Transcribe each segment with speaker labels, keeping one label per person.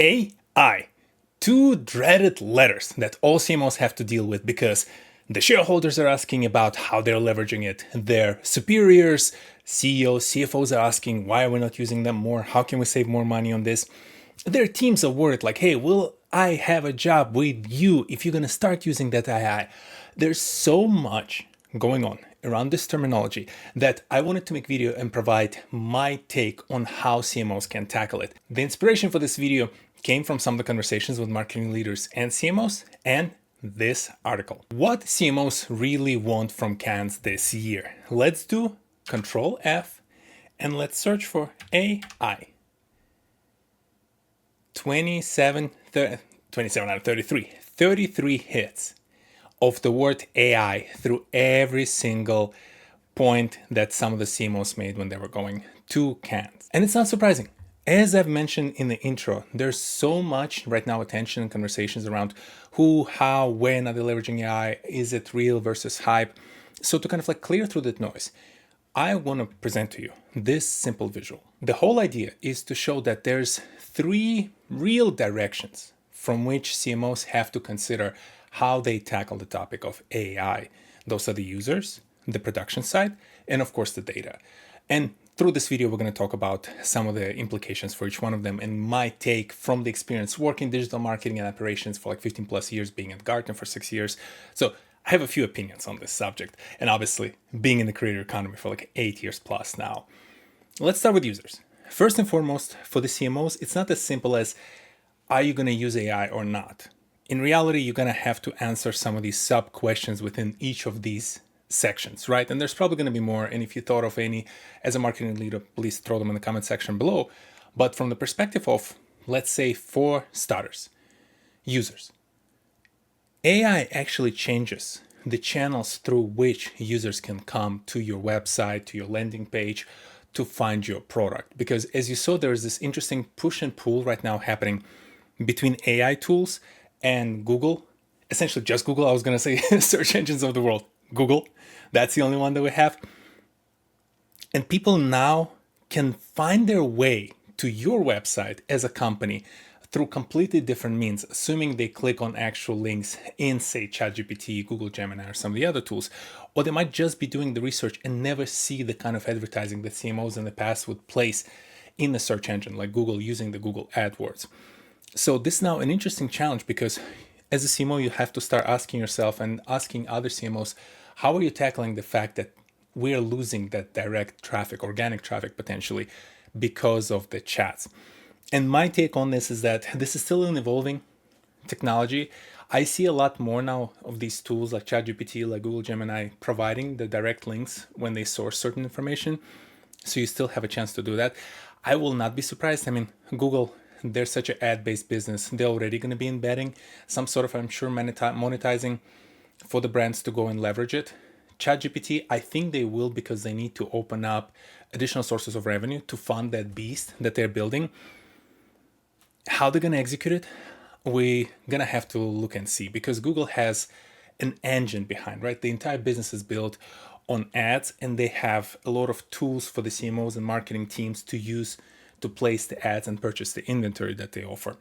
Speaker 1: AI. Two dreaded letters that all CMOs have to deal with because the shareholders are asking about how they're leveraging it. Their superiors, CEOs, CFOs are asking why are we not using them more? How can we save more money on this? Their teams are worried like, hey, will I have a job with you if you're going to start using that AI? There's so much going on around this terminology that I wanted to make video and provide my take on how CMOs can tackle it. The inspiration for this video came from some of the conversations with marketing leaders and CMOs and this article. What CMOs really want from Cannes this year? Let's do Control F and let's search for AI. 27 out of 33 hits of the word AI through every single point that some of the CMOs made when they were going to Cannes. And it's not surprising. As I've mentioned in the intro, there's so much right now attention and conversations around who, how, when are they leveraging AI? Is it real versus hype? So to kind of like clear through that noise, I want to present to you this simple visual. The whole idea is to show that there's three real directions from which CMOs have to consider how they tackle the topic of AI. Those are the users, the production side, and of course the data. And through this video, we're going to talk about some of the implications for each one of them and my take from the experience working digital marketing and operations for like 15 plus years, being at Gartner for 6 years. So I have a few opinions on this subject, and obviously being in the creator economy for like 8 years plus now. Let's start with users. First and foremost, for the CMOs, it's not as simple as, are you going to use AI or not? In reality, you're going to have to answer some of these sub questions within each of these sections, right? And there's probably going to be more. And if you thought of any as a marketing leader, please throw them in the comment section below. But from the perspective of, let's say, for starters, users, AI actually changes the channels through which users can come to your website, to your landing page, to find your product. Because as you saw, there is this interesting push and pull right now happening between AI tools and Google, essentially just Google. I was going to say search engines of the world, Google. That's the only one that we have. And people now can find their way to your website as a company through completely different means, assuming they click on actual links in, say, ChatGPT, Google Gemini, or some of the other tools. Or they might just be doing the research and never see the kind of advertising that CMOs in the past would place in the search engine, like Google using the Google AdWords. So this is now an interesting challenge because as a CMO, you have to start asking yourself and asking other CMOs, how are you tackling the fact that we're losing that direct traffic, organic traffic potentially, because of the chats? And my take on this is that this is still an evolving technology. I see a lot more now of these tools like ChatGPT, like Google Gemini, providing the direct links when they source certain information. So you still have a chance to do that. I will not be surprised. I mean, Google, they're such an ad-based business. They're already going to be embedding some sort of, I'm sure, monetizing for the brands to go and leverage it. ChatGPT, I think they will because they need to open up additional sources of revenue to fund that beast that they're building. How they're going to execute it, we're going to have to look and see because Google has an engine behind, right? The entire business is built on ads and they have a lot of tools for the CMOs and marketing teams to use to place the ads and purchase the inventory that they offer.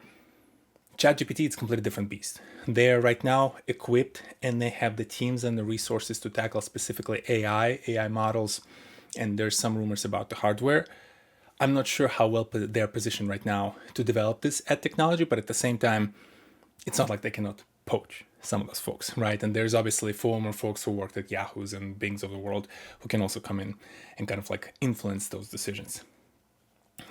Speaker 1: ChatGPT, it's a completely different beast. They're right now equipped and they have the teams and the resources to tackle specifically AI models, and there's some rumors about the hardware. I'm not sure how well they're positioned right now to develop this ad technology, but at the same time, it's not like they cannot poach some of those folks, right? And there's obviously former folks who worked at Yahoos and Bings of the world who can also come in and kind of like influence those decisions.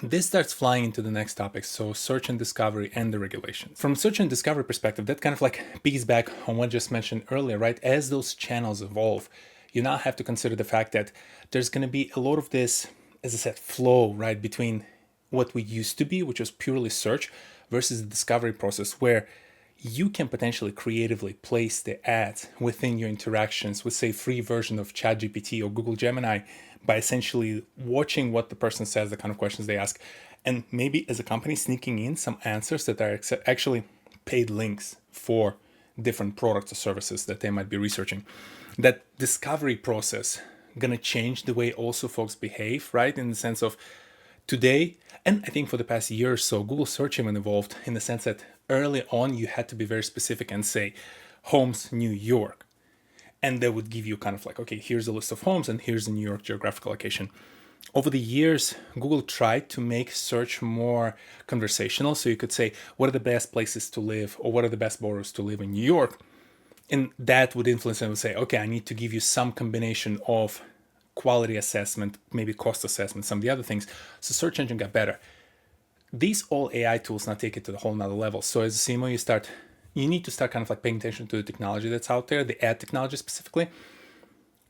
Speaker 1: This starts flying into the next topic, so search and discovery and the regulation. From search and discovery perspective, that kind of like piggies back on what I just mentioned earlier, right? As those channels evolve, you now have to consider the fact that there's going to be a lot of this, as I said, flow, right, between what we used to be, which was purely search, versus the discovery process where you can potentially creatively place the ads within your interactions with, say, free version of ChatGPT or Google Gemini by essentially watching what the person says, the kind of questions they ask, and maybe as a company sneaking in some answers that are actually paid links for different products or services that they might be researching. That discovery process gonna change the way also folks behave, right? In the sense of Today, and I think for the past year or so, Google search even evolved in the sense that early on you had to be very specific and say homes New York, and they would give you kind of like, okay, here's a list of homes and here's the New York geographical location. Over the years, Google tried to make search more conversational, so you could say what are the best places to live or what are the best boroughs to live in New York, and that would influence and would say, okay, I need to give you some combination of quality assessment, maybe cost assessment, some of the other things. So search engine got better. These all AI tools now take it to the whole nother level. So as a CMO, you need to start kind of like paying attention to the technology that's out there, the ad technology specifically,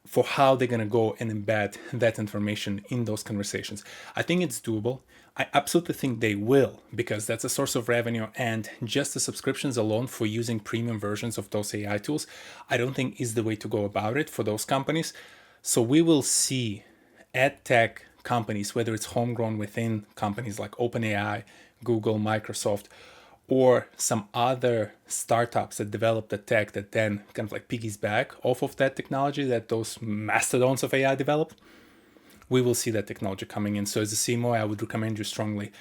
Speaker 1: for how they're going to go and embed that information in those conversations. I think it's doable. I absolutely think they will, because that's a source of revenue, and just the subscriptions alone for using premium versions of those AI tools, I don't think is the way to go about it for those companies. So we will see ad tech companies, whether it's homegrown within companies like OpenAI, Google, Microsoft, or some other startups that develop the tech that then kind of like piggyback off of that technology that those mastodons of AI develop, we will see that technology coming in. So as a CMO, I would recommend you strongly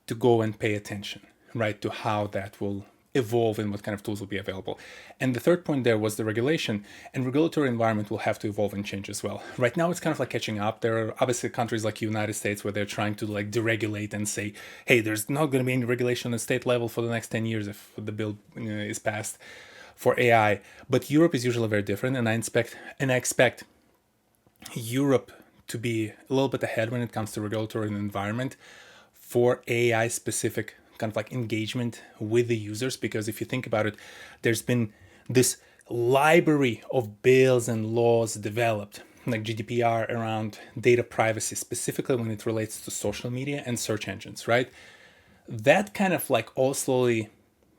Speaker 1: to go and pay attention, right, to how that will evolve and what kind of tools will be available. And the third point there was the regulation, and regulatory environment will have to evolve and change as well. Right now, it's kind of like catching up. There are obviously countries like the United States where they're trying to like deregulate and say, hey, there's not going to be any regulation at state level for the next 10 years if the bill is passed for AI. But Europe is usually very different, and I expect Europe to be a little bit ahead when it comes to regulatory environment for AI specific kind of like engagement with the users. Because if you think about it, there's been this library of bills and laws developed, like GDPR around data privacy, specifically when it relates to social media and search engines, right? That kind of like all slowly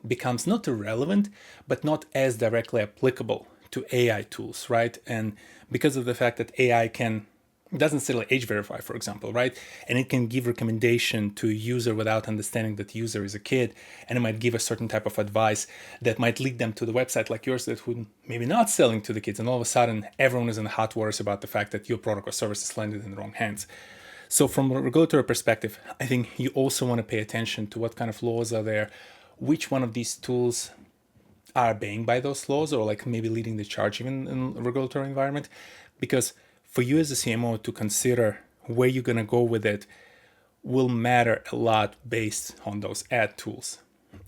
Speaker 1: becomes not irrelevant, but not as directly applicable to AI tools, right? And because of the fact that AI doesn't necessarily age verify, for example, right? And it can give recommendation to a user without understanding that the user is a kid, and it might give a certain type of advice that might lead them to the website like yours that would maybe not selling to the kids, and all of a sudden everyone is in hot waters about the fact that your product or service is landed in the wrong hands. So from a regulatory perspective, I think you also want to pay attention to what kind of laws are there, which one of these tools are obeying by those laws, or like maybe leading the charge even in a regulatory environment. Because for you as a CMO to consider where you're going to go with it will matter a lot based on those ad tools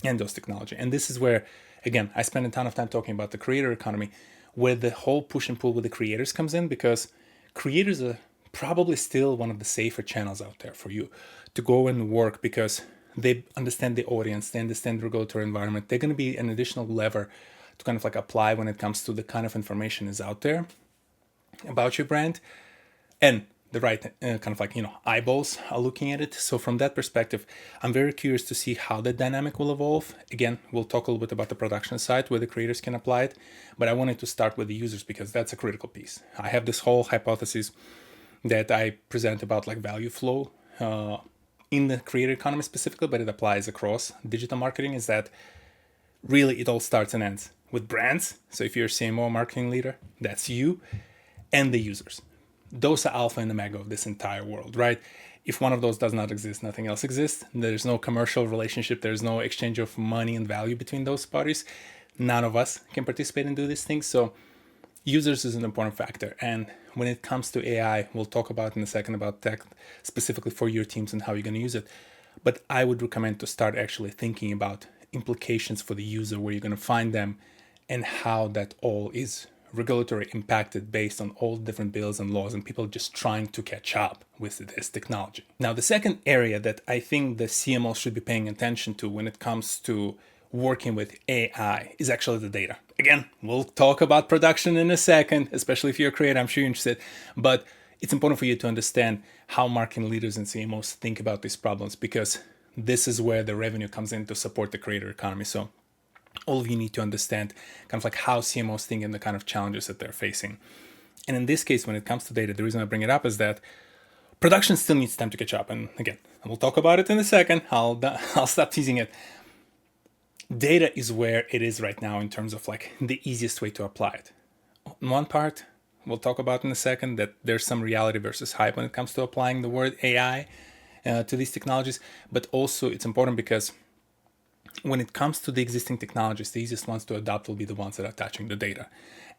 Speaker 1: and those technology. And this is where, again, I spend a ton of time talking about the creator economy, where the whole push and pull with the creators comes in, because creators are probably still one of the safer channels out there for you to go and work, because they understand the audience, they understand the regulatory environment. They're going to be an additional lever to kind of like apply when it comes to the kind of information is out there about your brand, and the right kind of like eyeballs are looking at it. So from that perspective, I'm very curious to see how the dynamic will evolve. Again, we'll talk a little bit about the production side where the creators can apply it, but I wanted to start with the users because that's a critical piece. I have this whole hypothesis that I present about like value flow in the creator economy specifically, but it applies across digital marketing, is that really it all starts and ends with brands. So if you're a CMO marketing leader, that's you, and the users. Those are alpha and omega of this entire world, right? If one of those does not exist, nothing else exists. There's no commercial relationship. There's no exchange of money and value between those parties. None of us can participate and do these things. So users is an important factor. And when it comes to AI, we'll talk about in a second about tech specifically for your teams and how you're going to use it. But I would recommend to start actually thinking about implications for the user, where you're going to find them, and how that all is regulatory impacted based on all different bills and laws, and people just trying to catch up with this technology. Now, the second area that I think the CMO should be paying attention to when it comes to working with AI is actually the data. Again, we'll talk about production in a second, especially if you're a creator, I'm sure you're interested, but it's important for you to understand how marketing leaders and CMOs think about these problems, because this is where the revenue comes in to support the creator economy. So all of you need to understand kind of like how CMOs think and the kind of challenges that they're facing. And in this case, when it comes to data, the reason I bring it up is that production still needs time to catch up. And again, we'll talk about it in a second. I'll stop teasing it. Data is where it is right now in terms of like the easiest way to apply it. On one part, we'll talk about in a second that there's some reality versus hype when it comes to applying the word AI to these technologies, but also it's important because when it comes to the existing technologies, the easiest ones to adopt will be the ones that are touching the data.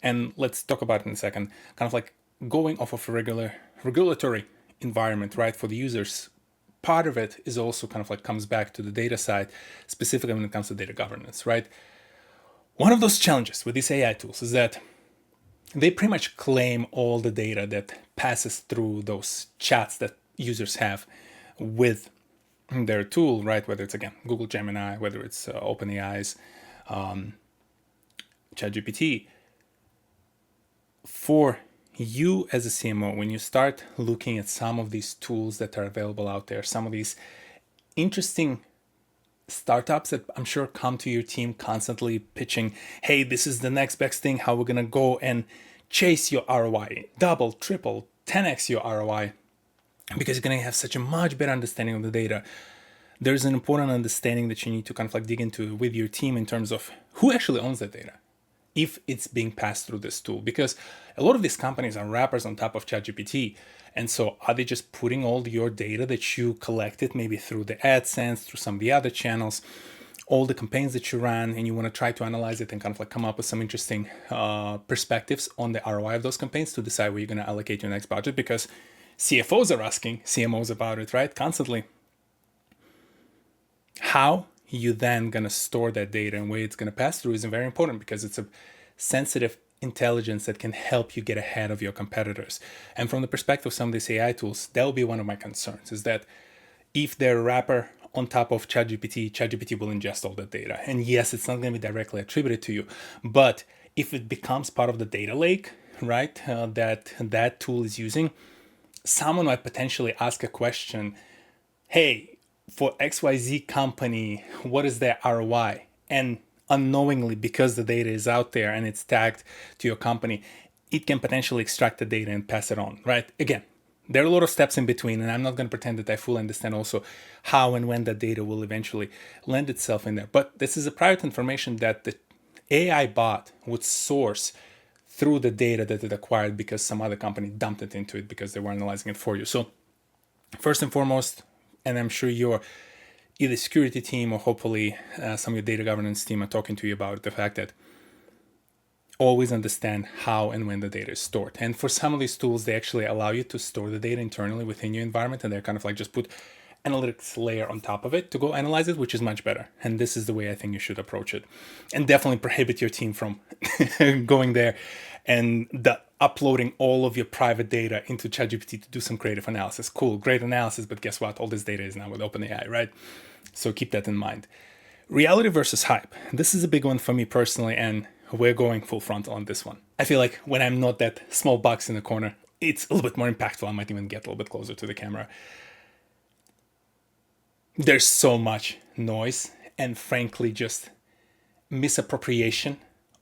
Speaker 1: And let's talk about it in a second. Kind of like going off of a regulatory environment, right, for the users. Part of it is also kind of like comes back to the data side, specifically when it comes to data governance, right? One of those challenges with these AI tools is that they pretty much claim all the data that passes through those chats that users have with their tool, right? Whether it's, again, Google Gemini, whether it's OpenAI's ChatGPT. For you as a CMO, when you start looking at some of these tools that are available out there, some of these interesting startups that I'm sure come to your team constantly pitching, hey, this is the next best thing, how we're going to go and chase your ROI, double, triple, 10x your ROI, because you're going to have such a much better understanding of the data. There's an important understanding that you need to kind of like dig into with your team in terms of who actually owns that data, if it's being passed through this tool. Because a lot of these companies are wrappers on top of ChatGPT. And so are they just putting all your data that you collected, maybe through the AdSense, through some of the other channels, all the campaigns that you ran, and you want to try to analyze it and kind of like come up with some interesting perspectives on the ROI of those campaigns to decide where you're going to allocate your next budget? Because CFOs are asking CMOs about it, right? Constantly. How you then going to store that data and where it's going to pass through is very important, because it's a sensitive intelligence that can help you get ahead of your competitors. And from the perspective of some of these AI tools, that will be one of my concerns, is that if they're a wrapper on top of ChatGPT will ingest all that data. And yes, it's not going to be directly attributed to you, but if it becomes part of the data lake, right, that tool is using, someone might potentially ask a question, hey, for XYZ company, what is their ROI? And unknowingly, because the data is out there and it's tagged to your company, it can potentially extract the data and pass it on, right? Again, there are a lot of steps in between, and I'm not going to pretend that I fully understand also how and when that data will eventually lend itself in there. But this is a private information that the AI bot would source through the data that it acquired because some other company dumped it into it because they were analyzing it for you. So first and foremost, and I'm sure your either security team or hopefully some of your data governance team are talking to you about the fact that always understand how and when the data is stored. And for some of these tools, they actually allow you to store the data internally within your environment, and they're kind of like just put analytics layer on top of it to go analyze it, which is much better. And this is the way I think you should approach it. And definitely prohibit your team from going there and uploading all of your private data into ChatGPT to do some creative analysis. Cool, great analysis, but guess what? All this data is now with OpenAI, right? So keep that in mind. Reality versus hype. This is a big one for me personally, and we're going full frontal on this one. I feel like when I'm not that small box in the corner, it's a little bit more impactful. I might even get a little bit closer to the camera. There's so much noise and frankly just misappropriation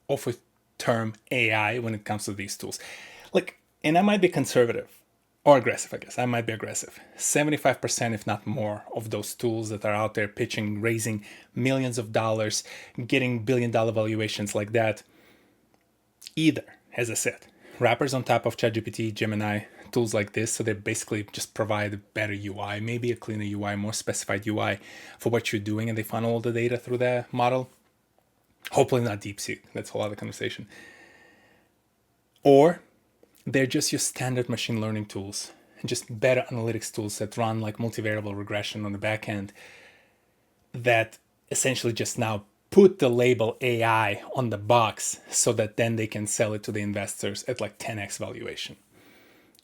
Speaker 1: of a term AI when it comes to these tools. Like, and I might be conservative or aggressive, I guess. I might be aggressive. 75%, if not more, of those tools that are out there pitching, raising millions of dollars, getting billion-dollar valuations like that, either, as I said, wrappers on top of ChatGPT, Gemini, tools like this, so they basically just provide a better UI, maybe a cleaner UI, more specified UI for what you're doing, and they funnel all the data through the model. Hopefully not DeepSeek, that's a whole other conversation. Or they're just your standard machine learning tools, just better analytics tools that run like multivariable regression on the back end that essentially just now put the label AI on the box so that then they can sell it to the investors at like 10x valuation.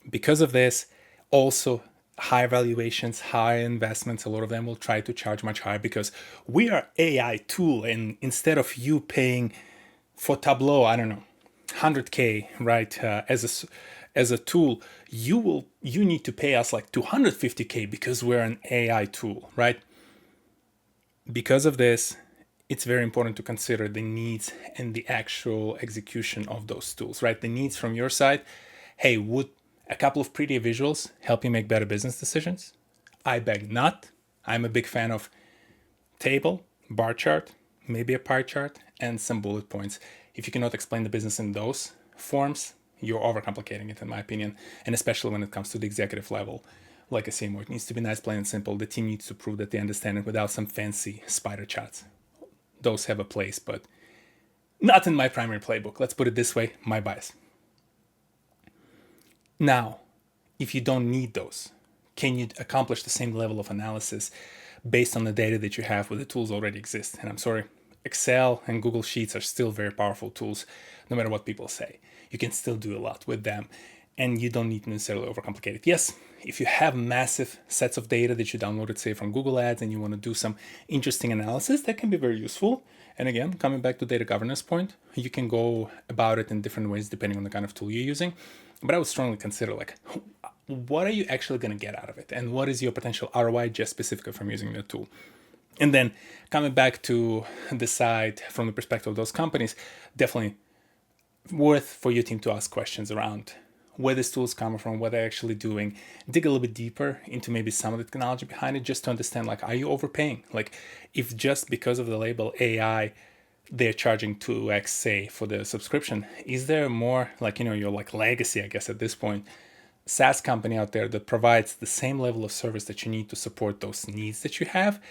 Speaker 1: Because of this, also high valuations, high investments, a lot of them will try to charge much higher because we are AI tool, and instead of you paying for Tableau, I don't know, 100K, right, as a tool, you need to pay us like 250K because we're an AI tool, right? Because of this, it's very important to consider the needs and the actual execution of those tools, right? The needs from your side. Hey, would a couple of pretty visuals help you make better business decisions? I beg not. I'm a big fan of table, bar chart, maybe a pie chart, and some bullet points. If you cannot explain the business in those forms, you're overcomplicating it, in my opinion, and especially when it comes to the executive level. like a CMO. It needs to be nice, plain and simple. The team needs to prove that they understand it without some fancy spider charts. Those have a place, but not in my primary playbook. Let's put it this way, my bias. Now, if you don't need those, can you accomplish the same level of analysis based on the data that you have where the tools already exist? And I'm sorry, Excel and Google Sheets are still very powerful tools, no matter what people say. You can still do a lot with them, and you don't need to necessarily overcomplicate it. Yes, if you have massive sets of data that you downloaded, say, from Google Ads, and you want to do some interesting analysis, that can be very useful. And again, coming back to data governance point, you can go about it in different ways depending on the kind of tool you're using. But I would strongly consider, like, what are you actually going to get out of it? And what is your potential ROI just specifically from using the tool? And then coming back to the side from the perspective of those companies, definitely worth for your team to ask questions around where this tool is coming from, what they're actually doing, dig a little bit deeper into maybe some of the technology behind it, just to understand, like, are you overpaying? Like, if just because of the label AI, they're charging 2x, say, for the subscription, is there more, like, your like legacy, I guess, at this point, SaaS company out there that provides the same level of service that you need to support those needs that you have,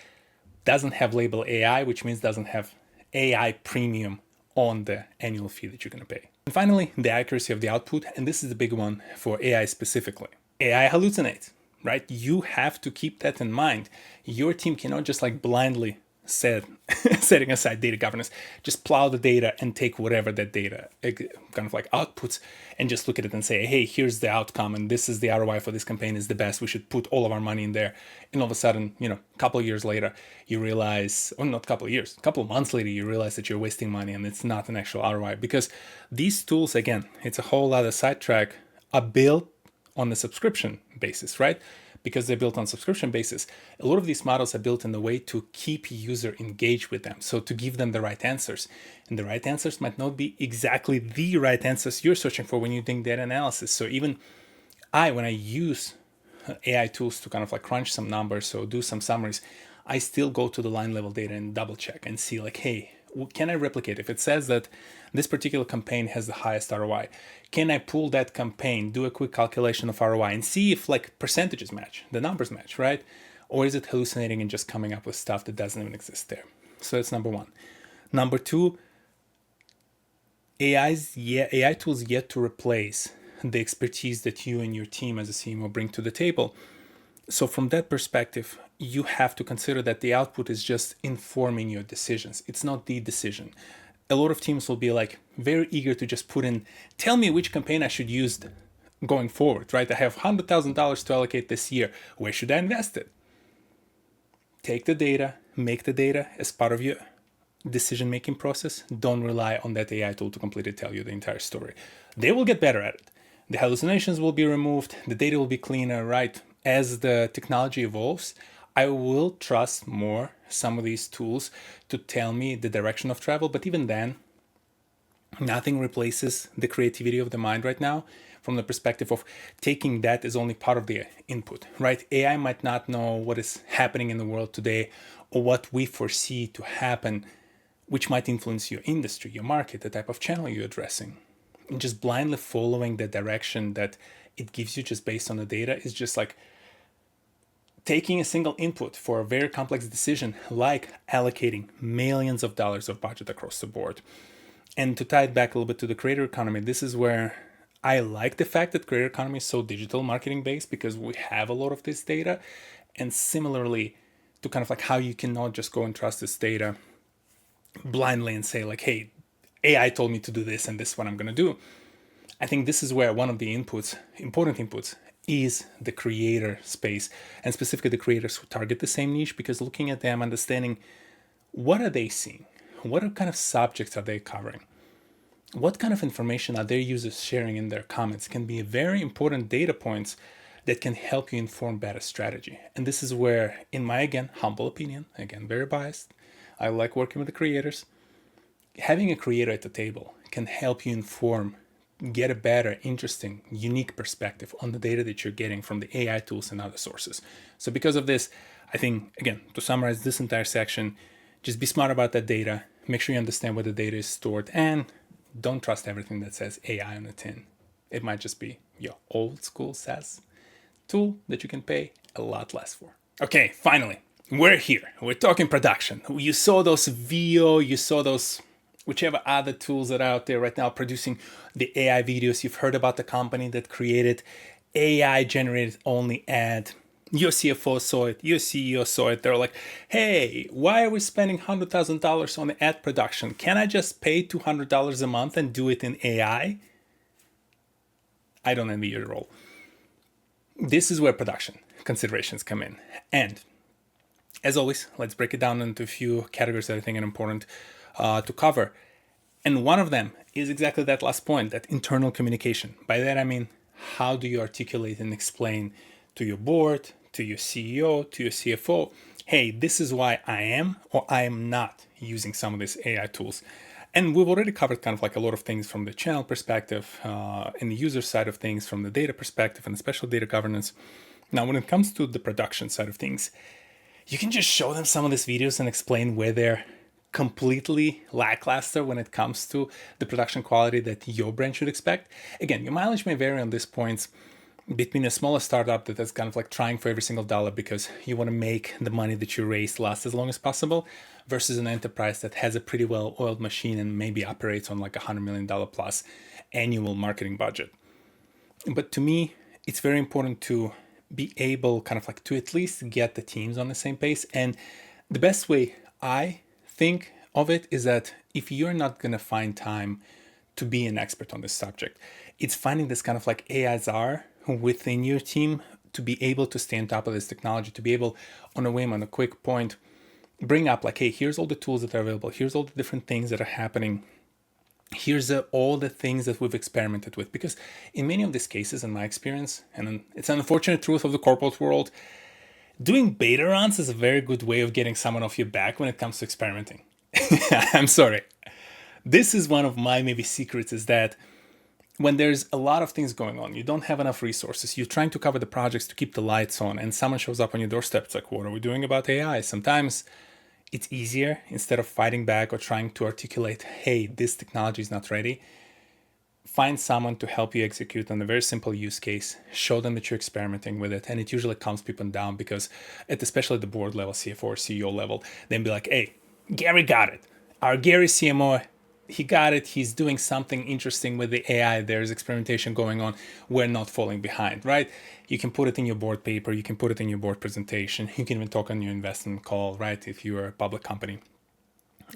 Speaker 1: doesn't have label AI, which means doesn't have AI premium on the annual fee that you're going to pay. And finally, the accuracy of the output, and this is the big one for AI specifically. AI hallucinates, right? You have to keep that in mind. Your team cannot just like blindly setting aside data governance, just plow the data and take whatever that data kind of like outputs and just look at it and say, hey, here's the outcome and this is the ROI for this campaign is the best. We should put all of our money in there. And all of a sudden, a couple of years later, you realize, or not a couple of years, a couple of months later, you realize that you're wasting money and it's not an actual ROI because these tools, again, it's a whole other sidetrack, are built on the subscription basis, right? Because they're built on subscription basis, a lot of these models are built in a way to keep user engaged with them. So to give them the right answers. And the right answers might not be exactly the right answers you're searching for when you're doing data analysis. So even when I use AI tools to kind of like crunch some numbers or do some summaries, I still go to the line level data and double check and see like, hey, can I replicate? If it says that this particular campaign has the highest ROI, can I pull that campaign, do a quick calculation of ROI and see if like percentages match, the numbers match, right? Or is it hallucinating and just coming up with stuff that doesn't even exist there? So that's number one. Number two, AI tools yet to replace the expertise that you and your team as a CMO bring to the table. So from that perspective, you have to consider that the output is just informing your decisions. It's not the decision. A lot of teams will be like very eager to just put in, tell me which campaign I should use going forward, right? I have $100,000 to allocate this year. Where should I invest it? Take the data, make the data as part of your decision-making process. Don't rely on that AI tool to completely tell you the entire story. They will get better at it. The hallucinations will be removed. The data will be cleaner, right? As the technology evolves, I will trust more some of these tools to tell me the direction of travel. But even then, nothing replaces the creativity of the mind right now from the perspective of taking that as only part of the input, right? AI might not know what is happening in the world today or what we foresee to happen, which might influence your industry, your market, the type of channel you're addressing. And just blindly following the direction that it gives you just based on the data is just like taking a single input for a very complex decision, like allocating millions of dollars of budget across the board. And to tie it back a little bit to the creator economy, this is where I like the fact that creator economy is so digital marketing based because we have a lot of this data. And similarly to kind of like how you cannot just go and trust this data blindly and say like, hey, AI told me to do this and this is what I'm going to do. I think this is where one of the important inputs, is the creator space, and specifically the creators who target the same niche, because looking at them, understanding what are they seeing, what kind of subjects are they covering, what kind of information are their users sharing in their comments can be very important data points that can help you inform better strategy. And this is where, in my, again, humble opinion, again, very biased, I like working with the creators. Having a creator at the table can help you inform, get a better, interesting, unique perspective on the data that you're getting from the AI tools and other sources. So because of this, I think, again, to summarize this entire section, just be smart about that data, make sure you understand where the data is stored, and don't trust everything that says AI on the tin. It might just be your old school SaaS tool that you can pay a lot less for. Okay, finally, we're here. We're talking production. You saw those VO, you saw those whichever other tools that are out there right now producing the AI videos. You've heard about the company that created AI generated only ad. Your CFO saw it, your CEO saw it. They're like, hey, why are we spending $100,000 on ad production? Can I just pay $200 a month and do it in AI? I don't envy your role. This is where production considerations come in. And as always, let's break it down into a few categories that I think are important to cover. And one of them is exactly that last point, that internal communication. By that I mean, how do you articulate and explain to your board, to your CEO, to your CFO, hey, this is why I am or I am not using some of these AI tools. And we've already covered kind of like a lot of things from the channel perspective, and the user side of things, from the data perspective, and especially data governance. Now, when it comes to the production side of things, you can just show them some of these videos and explain where they're completely lackluster when it comes to the production quality that your brand should expect. Again, your mileage may vary on these points between a smaller startup that is kind of like trying for every single dollar because you want to make the money that you raise last as long as possible, versus an enterprise that has a pretty well-oiled machine and maybe operates on like $100 million plus annual marketing budget. But to me, it's very important to be able kind of like to at least get the teams on the same pace. And the best way I think of it is that if you're not going to find time to be an expert on this subject, it's finding this kind of like AI czar within your team to be able to stay on top of this technology, to be able on a whim, on a quick point, bring up like, hey, here's all the tools that are available. Here's all the different things that are happening. Here's all the things that we've experimented with. Because in many of these cases, in my experience, and it's an unfortunate truth of the corporate world, doing beta runs is a very good way of getting someone off your back when it comes to experimenting. I'm sorry. This is one of my maybe secrets, is that when there's a lot of things going on, you don't have enough resources, you're trying to cover the projects to keep the lights on, and someone shows up on your doorstep, it's like, what are we doing about AI? Sometimes it's easier, instead of fighting back or trying to articulate, hey, this technology is not ready, find someone to help you execute on a very simple use case, show them that you're experimenting with it, and it usually calms people down, because at especially the board level, CFO or CEO level, then be like, hey, Gary got it. Our Gary CMO, he got it. He's doing something interesting with the AI. There's experimentation going on. We're not falling behind, right? You can put it in your board paper. You can put it in your board presentation. You can even talk on your investment call, right? If you're a public company.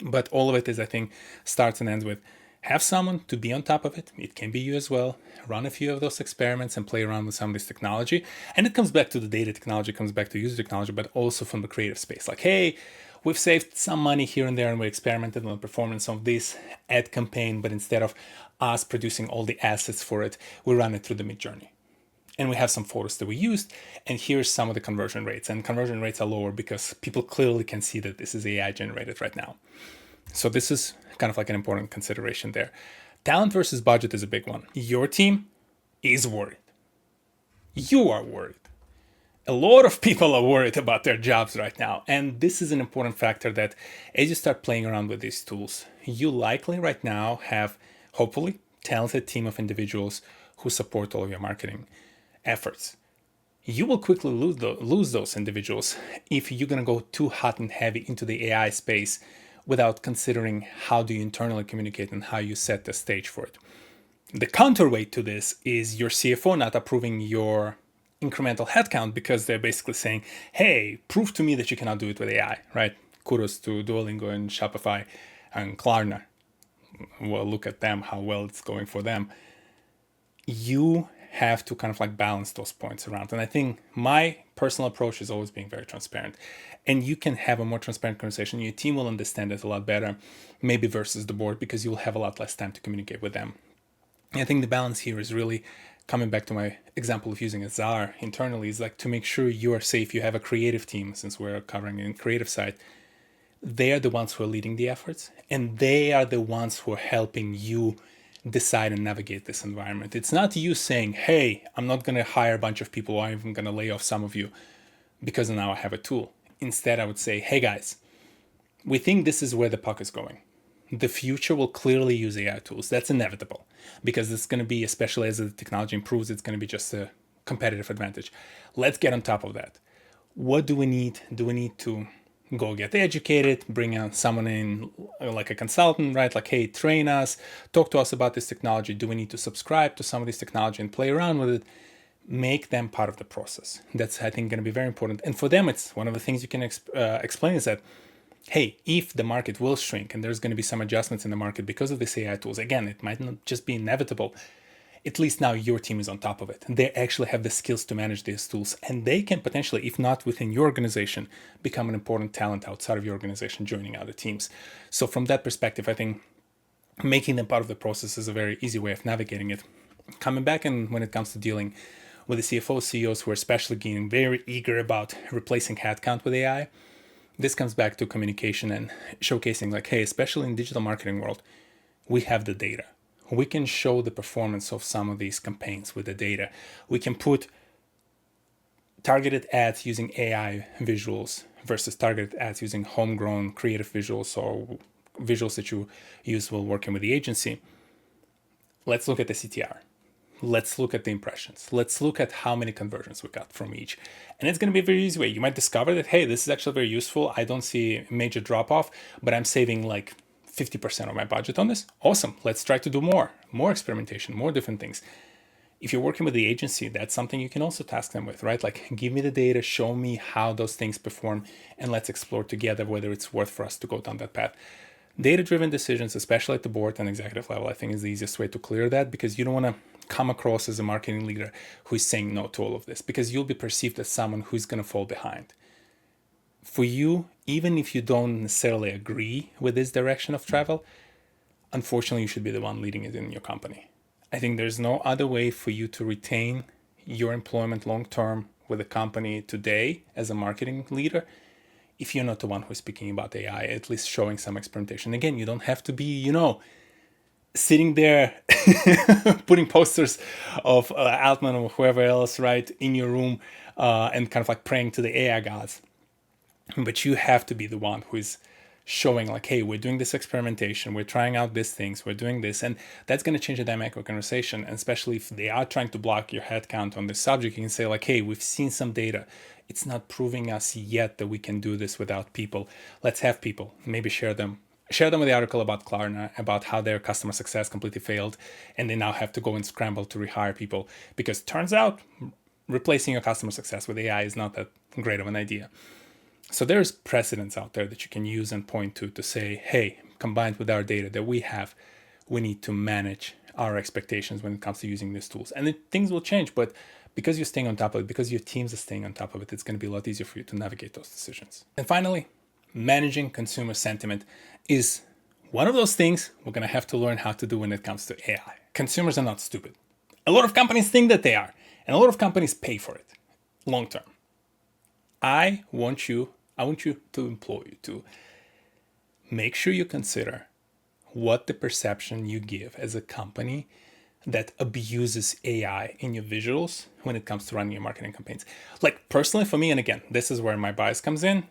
Speaker 1: But all of it is, I think, starts and ends with have someone to be on top of it. It can be you as well. Run a few of those experiments and play around with some of this technology. And it comes back to the data technology, comes back to user technology, but also from the creative space. Like, hey, we've saved some money here and there, and we experimented on the performance of this ad campaign, but instead of us producing all the assets for it, we run it through the Midjourney. And we have some photos that we used, and here's some of the conversion rates. And conversion rates are lower because people clearly can see that this is AI generated right now. So this is kind of like an important consideration there. Talent versus budget is a big one. Your team is worried. You are worried. A lot of people are worried about their jobs right now. And this is an important factor, that as you start playing around with these tools, you likely right now have, hopefully, talented team of individuals who support all of your marketing efforts. You will quickly lose those individuals if you're going to go too hot and heavy into the AI space without considering how do you internally communicate and how you set the stage for it. The counterweight to this is your CFO not approving your incremental headcount because they're basically saying, hey, prove to me that you cannot do it with AI, right? Kudos to Duolingo and Shopify and Klarna. Well, look at them, how well it's going for them. You have to kind of like balance those points around. And I think my personal approach is always being very transparent. And you can have a more transparent conversation. Your team will understand it a lot better, maybe versus the board, because you'll have a lot less time to communicate with them. And I think the balance here is really coming back to my example of using a czar internally, is like to make sure you are safe. You have a creative team, since we're covering the creative side. They are the ones who are leading the efforts, and they are the ones who are helping you decide and navigate this environment. It's not you saying, hey, I'm not going to hire a bunch of people, or I'm even going to lay off some of you because now I have a tool. Instead, I would say, hey guys, we think this is where the puck is going. The future will clearly use AI tools. That's inevitable, because it's going to be, especially as the technology improves, it's going to be just a competitive advantage. Let's get on top of that. What do we need? Do we need to go get educated, bring on someone in like a consultant, right? Like, hey, train us, talk to us about this technology. Do we need to subscribe to some of this technology and play around with it? Make them part of the process. That's, I think, going to be very important. And for them, it's one of the things you can explain is that, hey, if the market will shrink and there's going to be some adjustments in the market because of these AI tools, again, it might not just be inevitable. At least now your team is on top of it. They actually have the skills to manage these tools, and they can potentially, if not within your organization, become an important talent outside of your organization, joining other teams. So from that perspective, I think making them part of the process is a very easy way of navigating it. Coming back, and when it comes to dealing with the CFO, CEOs who are especially getting very eager about replacing headcount with AI, this comes back to communication and showcasing like, hey, especially in digital marketing world, we have the data. We can show the performance of some of these campaigns with the data. We can put targeted ads using AI visuals versus targeted ads using homegrown creative visuals or visuals that you use while working with the agency. Let's look at the CTR. Let's look at the impressions. Let's look at how many conversions we got from each. And it's going to be a very easy way. You might discover that, hey, this is actually very useful. I don't see a major drop off, but I'm saving like 50% of my budget on this. Awesome. Let's try to do more experimentation, more different things. If you're working with the agency, that's something you can also task them with, right? Like, give me the data, show me how those things perform, and let's explore together whether it's worth for us to go down that path. Data-driven decisions, especially at the board and executive level, I think is the easiest way to clear that, because you don't want to come across as a marketing leader who is saying no to all of this, because you'll be perceived as someone who's going to fall behind. For you, even if you don't necessarily agree with this direction of travel, unfortunately, you should be the one leading it in your company. I think there's no other way for you to retain your employment long-term with a company today as a marketing leader if you're not the one who's speaking about AI, at least showing some experimentation. Again, you don't have to be, sitting there putting posters of Altman or whoever else, right, in your room and kind of like praying to the AI gods. But you have to be the one who is showing like, hey, we're doing this experimentation, we're trying out these things, we're doing this, and that's going to change the dynamic of conversation. And especially if they are trying to block your headcount on this subject, you can say like, hey, we've seen some data. It's not proving us yet that we can do this without people. Let's have people, maybe share them with the article about Klarna, about how their customer success completely failed, and they now have to go and scramble to rehire people, because turns out replacing your customer success with AI is not that great of an idea. So there's precedents out there that you can use and point to say, hey, combined with our data that we have, we need to manage our expectations when it comes to using these tools. And things will change, but because you're staying on top of it, because your teams are staying on top of it, it's going to be a lot easier for you to navigate those decisions. And finally, managing consumer sentiment is one of those things we're going to have to learn how to do when it comes to AI. Consumers are not stupid. A lot of companies think that they are, and a lot of companies pay for it long term. I want you to implore you to make sure you consider what the perception you give as a company that abuses AI in your visuals when it comes to running your marketing campaigns. Like, personally for me, and again, this is where my bias comes in,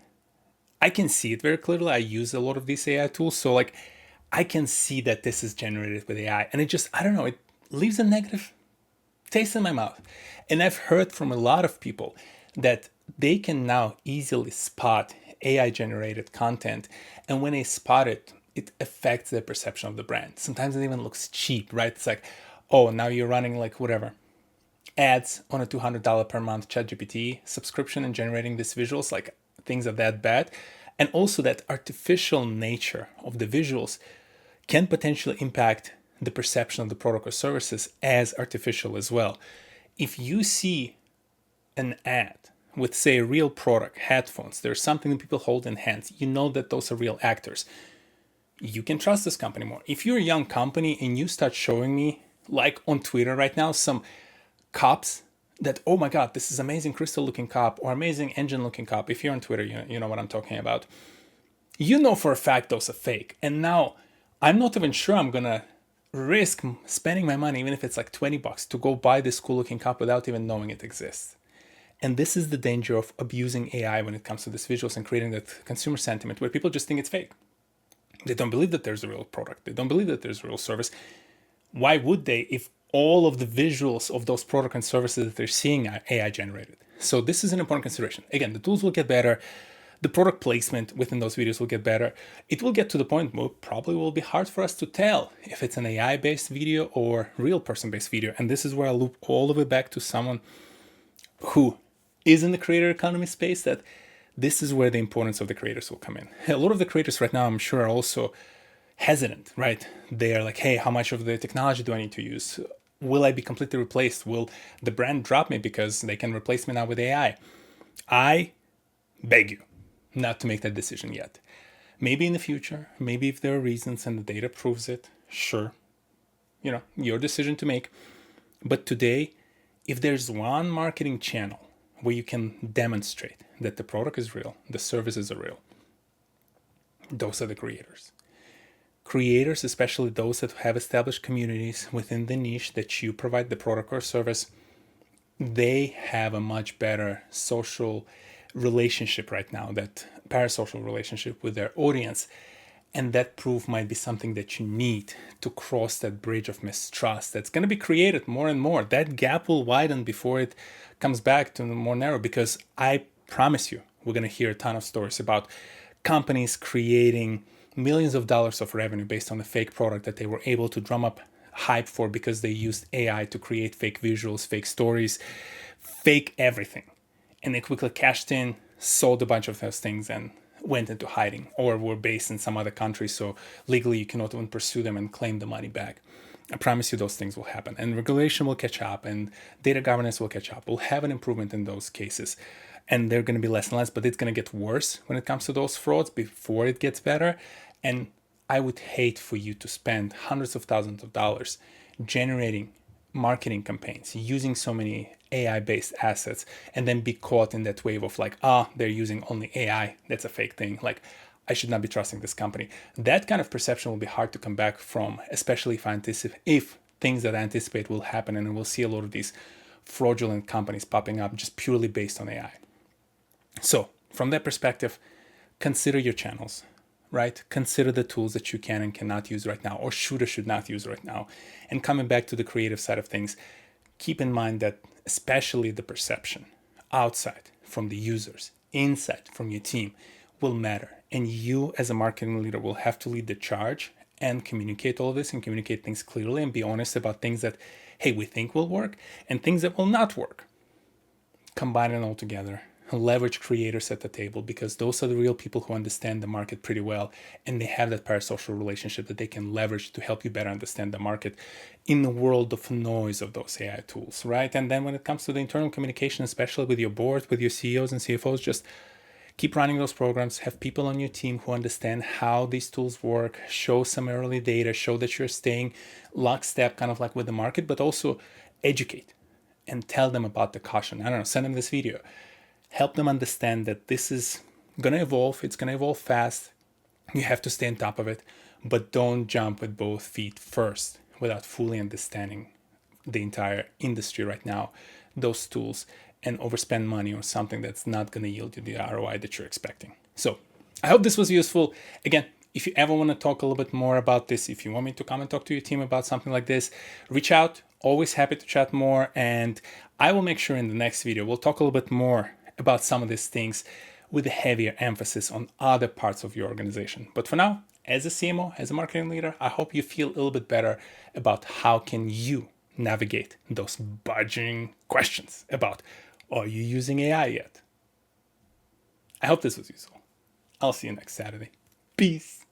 Speaker 1: I can see it very clearly. I use a lot of these AI tools. So like, I can see that this is generated with AI, and it just, I don't know, it leaves a negative taste in my mouth. And I've heard from a lot of people that they can now easily spot AI generated content. And when they spot it, it affects their perception of the brand. Sometimes it even looks cheap, right? It's like, oh, now you're running like whatever ads on a $200 per month ChatGPT subscription and generating these visuals, like things are that bad. And also that artificial nature of the visuals can potentially impact the perception of the product or services as artificial as well. If you see an ad with, say, a real product, headphones, there's something that people hold in hands, you know that those are real actors. You can trust this company more. If you're a young company and you start showing me, like on Twitter right now, some cups that, oh my God, this is amazing crystal looking cup or amazing engine looking cup. If you're on Twitter, you know what I'm talking about. You know for a fact those are fake. And now I'm not even sure I'm going to risk spending my money, even if it's like $20, to go buy this cool looking cup without even knowing it exists. And this is the danger of abusing AI when it comes to these visuals and creating that consumer sentiment where people just think it's fake. They don't believe that there's a real product. They don't believe that there's a real service. Why would they if all of the visuals of those products and services that they're seeing are AI generated. So this is an important consideration. Again, the tools will get better. The product placement within those videos will get better. It will get to the point where it probably will be hard for us to tell if it's an AI-based video or real person-based video. And this is where I loop all the way back to someone who is in the creator economy space, that this is where the importance of the creators will come in. A lot of the creators right now, I'm sure, are also hesitant, right? They're like, hey, how much of the technology do I need to use? Will I be completely replaced? Will the brand drop me because they can replace me now with AI? I beg you not to make that decision yet. Maybe in the future, maybe if there are reasons and the data proves it, sure, your decision to make. But today, if there's one marketing channel where you can demonstrate that the product is real, the services are real, those are the creators. Creators, especially those that have established communities within the niche that you provide the product or service, they have a much better social relationship right now, that parasocial relationship with their audience. And that proof might be something that you need to cross that bridge of mistrust that's going to be created more and more. That gap will widen before it comes back to the more narrow, because I promise you, we're going to hear a ton of stories about companies creating millions of dollars of revenue based on a fake product that they were able to drum up hype for because they used AI to create fake visuals, fake stories, fake everything. And they quickly cashed in, sold a bunch of those things, and went into hiding, or were based in some other country, so legally you cannot even pursue them and claim the money back. I promise you those things will happen, and regulation will catch up, and data governance will catch up. We'll have an improvement in those cases, and they're going to be less and less, but it's going to get worse when it comes to those frauds before it gets better. And I would hate for you to spend hundreds of thousands of dollars generating marketing campaigns using so many AI-based assets and then be caught in that wave of like, they're using only AI. That's a fake thing. Like, I should not be trusting this company. That kind of perception will be hard to come back from, especially if things that I anticipate will happen, and we'll see a lot of these fraudulent companies popping up just purely based on AI. So from that perspective, consider your channels, right? Consider the tools that you can and cannot use right now, or should or should not use right now. And coming back to the creative side of things, keep in mind that especially the perception outside from the users, inside from your team, will matter. And you as a marketing leader will have to lead the charge and communicate all of this and communicate things clearly and be honest about things that, hey, we think will work and things that will not work. Combine it all together. Leverage creators at the table, because those are the real people who understand the market pretty well, and they have that parasocial relationship that they can leverage to help you better understand the market in the world of noise of those AI tools, right? And then when it comes to the internal communication, especially with your board, with your CEOs and CFOs, just keep running those programs, have people on your team who understand how these tools work, show some early data, show that you're staying lockstep kind of like with the market, but also educate and tell them about the caution. I don't know, send them this video. Help them understand that this is going to evolve. It's going to evolve fast. You have to stay on top of it, but don't jump with both feet first without fully understanding the entire industry right now, those tools, and overspend money on something that's not going to yield you the ROI that you're expecting. So I hope this was useful. Again, if you ever want to talk a little bit more about this, if you want me to come and talk to your team about something like this, reach out. Always happy to chat more. And I will make sure in the next video, we'll talk a little bit more about some of these things with a heavier emphasis on other parts of your organization. But for now, as a CMO, as a marketing leader, I hope you feel a little bit better about how can you navigate those budging questions about, are you using AI yet? I hope this was useful. I'll see you next Saturday. Peace.